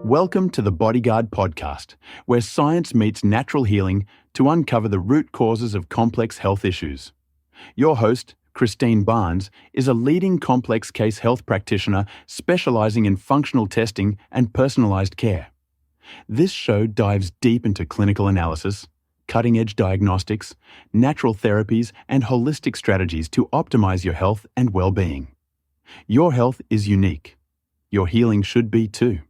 Welcome to the Bodyguard podcast, where science meets natural healing to uncover the root causes of complex health issues. Your host, Christine Barnes, is a leading complex case health practitioner specializing in functional testing and personalized care. This show dives deep into clinical analysis, cutting-edge diagnostics, natural therapies, and holistic strategies to optimize your health and well-being. Your health is unique. Your healing should be too.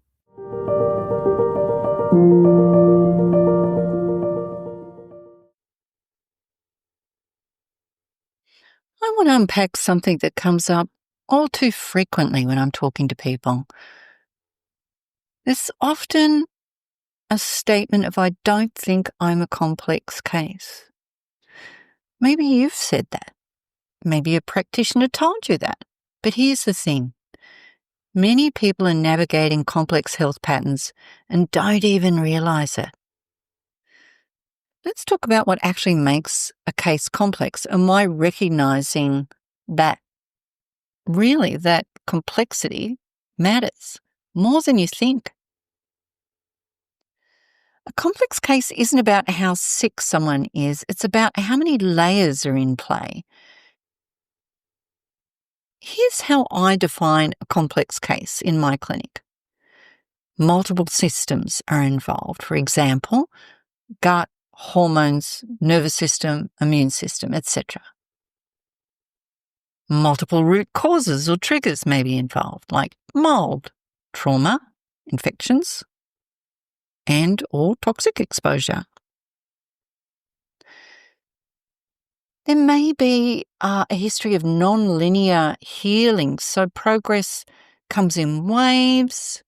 I want to unpack something that comes up all too frequently when I'm talking to people. There's often a statement of, I don't think I'm a complex case. Maybe you've said that. Maybe a practitioner told you that. But here's the thing. Many people are navigating complex health patterns and don't even realize it. Let's talk about what actually makes a case complex and why recognizing that complexity matters more than you think. A complex case isn't about how sick someone is, it's about how many layers are in play. Here's how I define a complex case in my clinic. Multiple systems are involved. For example, gut, hormones, nervous system, immune system, etc. Multiple root causes or triggers may be involved, like mold, trauma, infections, and or toxic exposure. There may be a history of non-linear healing, so progress comes in waves.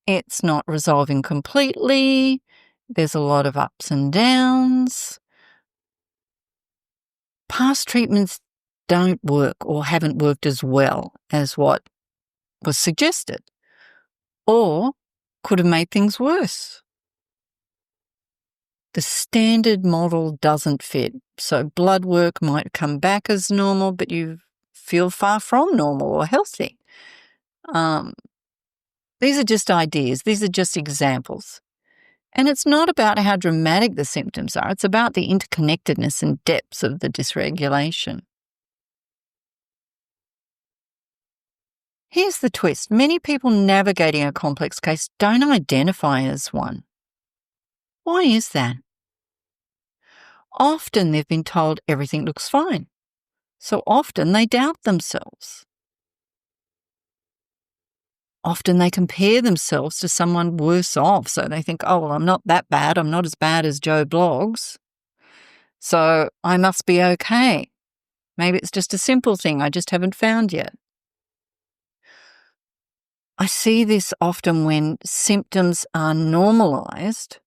It's not resolving completely. There's a lot of ups and downs. Past treatments don't work or haven't worked as well as what was suggested, or could have made things worse. The standard model doesn't fit, so blood work might come back as normal, but you feel far from normal or healthy. These are just ideas. These are just examples. And it's not about how dramatic the symptoms are. It's about the interconnectedness and depths of the dysregulation. Here's the twist. Many people navigating a complex case don't identify as one. Why is that? Often they've been told everything looks fine. So often they doubt themselves. Often they compare themselves to someone worse off. So they think, oh, well, I'm not that bad. I'm not as bad as Joe Blogs. So I must be okay. Maybe it's just a simple thing I just haven't found yet. I see this often when symptoms are normalized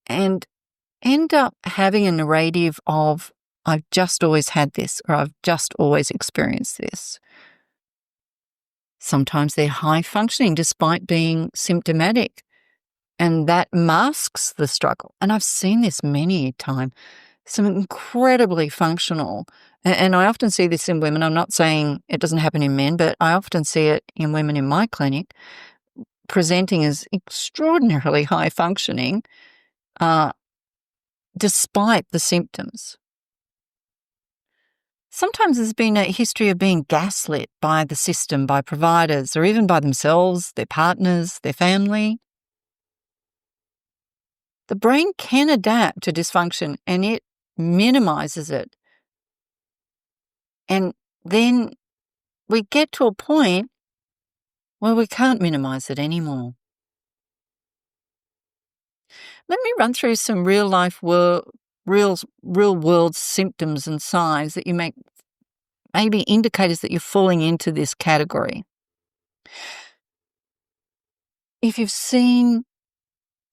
and end up having a narrative of, I've just always had this, or I've just always experienced this. Sometimes they're high functioning despite being symptomatic, and that masks the struggle. And I've seen this many times. Some incredibly functional, and I often see this in women. I'm not saying it doesn't happen in men, but I often see it in women in my clinic, presenting as extraordinarily high functioning, despite the symptoms. Sometimes there's been a history of being gaslit by the system, by providers, or even by themselves, their partners, their family. The brain can adapt to dysfunction and it minimizes it. And then we get to a point where we can't minimize it anymore. Let me run through some real world symptoms and signs that you maybe indicators that you're falling into this category. If you've seen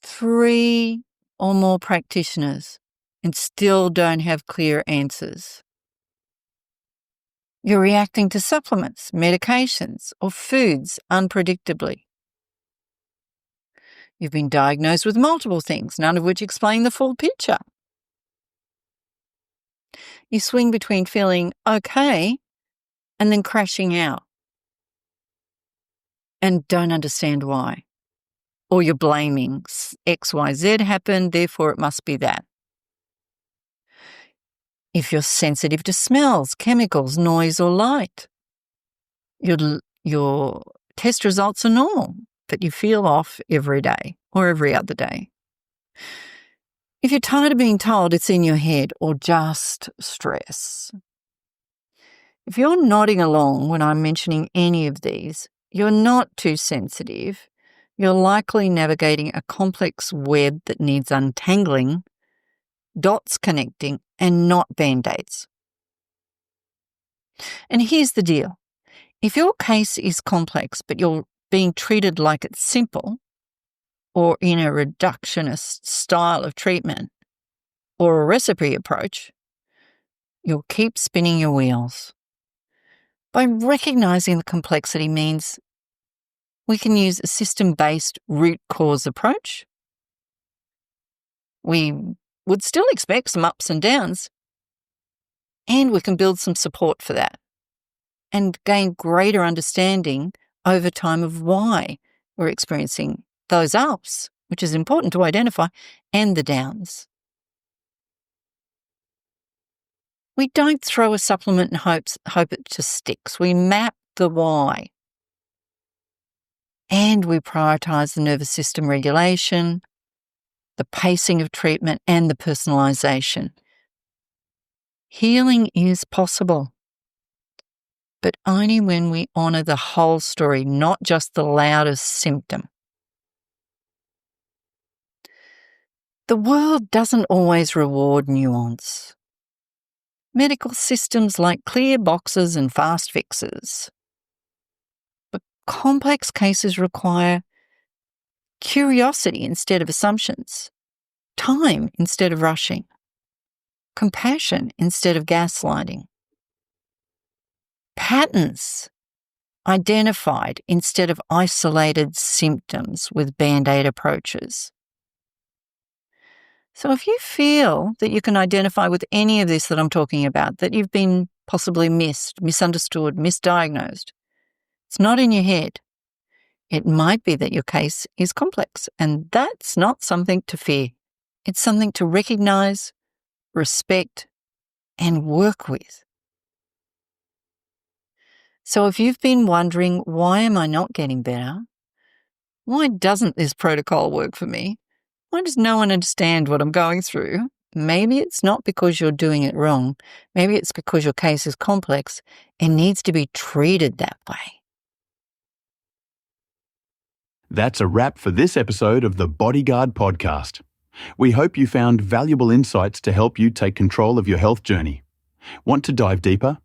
3 or more practitioners and still don't have clear answers, you're reacting to supplements, medications, or foods unpredictably. You've been diagnosed with multiple things, none of which explain the full picture. You swing between feeling okay and then crashing out and don't understand why. Or you're blaming XYZ happened, therefore it must be that. If you're sensitive to smells, chemicals, noise or light, your test results are normal, but you feel off every day or every other day. If you're tired of being told it's in your head or just stress. If you're nodding along when I'm mentioning any of these, you're not too sensitive. You're likely navigating a complex web that needs untangling, dots connecting, and not Band-Aids. And here's the deal. If your case is complex, but you're being treated like it's simple, or in a reductionist style of treatment, or a recipe approach, you'll keep spinning your wheels. By recognizing the complexity means we can use a system-based root cause approach. We would still expect some ups and downs, and we can build some support for that and gain greater understanding over time of why we're experiencing those ups, which is important to identify, and the downs. We don't throw a supplement and hope it just sticks. We map the why. And we prioritise the nervous system regulation, the pacing of treatment, and the personalisation. Healing is possible, but only when we honour the whole story, not just the loudest symptom. The world doesn't always reward nuance. Medical systems like clear boxes and fast fixes. But complex cases require curiosity instead of assumptions, time instead of rushing, compassion instead of gaslighting, patterns identified instead of isolated symptoms with Band-Aid approaches. So if you feel that you can identify with any of this that I'm talking about, that you've been possibly missed, misunderstood, misdiagnosed, it's not in your head. It might be that your case is complex, and that's not something to fear. It's something to recognize, respect, and work with. So if you've been wondering, why am I not getting better? Why doesn't this protocol work for me? Why does no one understand what I'm going through? Maybe it's not because you're doing it wrong. Maybe it's because your case is complex and needs to be treated that way. That's a wrap for this episode of the Bodyguard Podcast. We hope you found valuable insights to help you take control of your health journey. Want to dive deeper?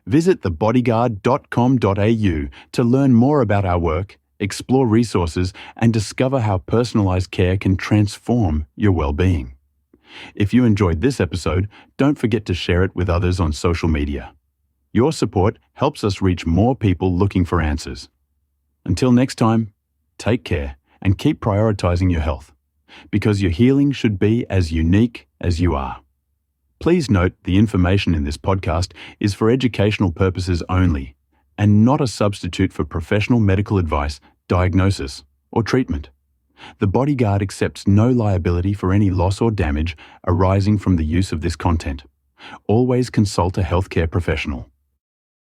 Visit thebodyguard.com.au to learn more about our work, explore resources, and discover how personalised care can transform your well-being. If you enjoyed this episode, don't forget to share it with others on social media. Your support helps us reach more people looking for answers. Until next time, take care and keep prioritising your health, because your healing should be as unique as you are. Please note the information in this podcast is for educational purposes only and not a substitute for professional medical advice, diagnosis, or treatment. The Bodyguard accepts no liability for any loss or damage arising from the use of this content. Always consult a healthcare professional.